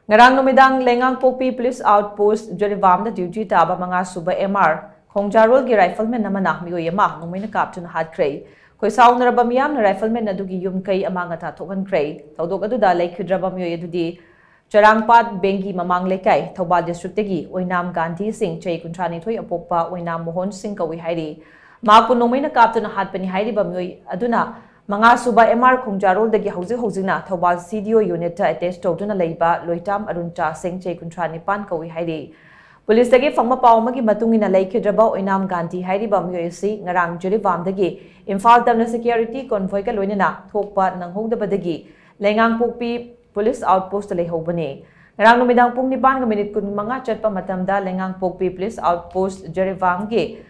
Ngarang numidang LEINGANGPOKPI Police Outpost JIRIBAM da duty TABA manga Shuba MR Khongjarol gi Rifleman Amana Meeoi Nongmei na Kaptuna Hatkhre KHOISHAONARABA MEEYAM na Rifleman ADUGI yum Kei Amang Atta Thok-Hankhre Tawdok aduda LEIKHIDRABA Meeoi adudi Charangpat Bengi Mamang Lekai Thobal District tagi Oinam Gandhi Singh Chai Kuntrani Thoi Apokpa Oinam Mohon Singh Kawi hairi Maku Nongmei na Kaptuna Hatpani hairiba Meeoi aduna Manga Shuba MR Khongjarol dagi hojina Thobal CDO unit ta attach tawduna leiba Loitam Aruncha Singh Chai Kuntrani Pan Kawi hairi Police dagi fangma paw magi matungina LEIKHIDRABA Oinam Gandhi hairiba Meeoi si ngarang JIRIBAM dagi Imphal tamna security convoy ka loinana thokpa nanghogdaba dagi LEINGANGPOKPI Police Outpost leihobani ngarang numidang pung 9 15 chatpa matamda LEINGANGPOKPI Police Outpost JIRIBAM ge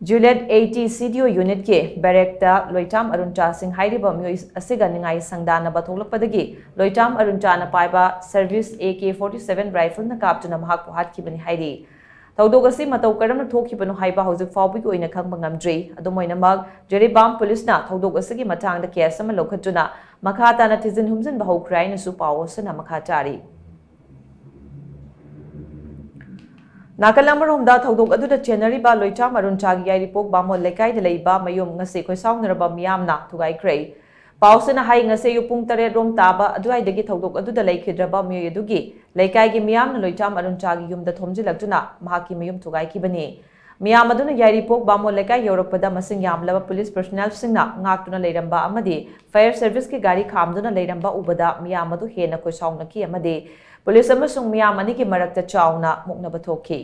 Juliet 80 CDO unit ke Barrackta Loitam Aruncha Singh hairiba Meeoi asiga ningai sangdana batholakpadagi Loitam Aruncha na paiba service AK-47 rifle na Kaptuna Hatkhre hairi Tawdok asi matau karamna thokhibanu haiba hojik fawbi oina khangba ngamdri adumoina mag JIRIBAM police na tawdok asigi matangda case ama lokhatuna makha tana tizin humjin bahokrai na su pawo sana makha tari Nakalamromda tawdok aduda January-ba Loitam Aruncha gi yairipok bamol lekai de leiba mayum ngase KHOISHAONARABA MEEYAM na thugaikhrei Pausana hai ngase yupung 8 rom taba aduai dagi tawdok aduda LEIKHIDRABA Meeoi adugi leikai gi MEEYAM na Loitam Aruncha gi yumda thomjilaktuna mahaki mayum thugaikibani MEEYAM aduna yairipok bamol lekai yorakpada masing yamlaba police personnel singna ngaktuna leiramba amadi fire service ki gari khamduna leiramba ubada MEEYAM adu hena KHOISHAONAKI amadi police amasung MEEYAM ani ki marakta chauna muknaba thokhi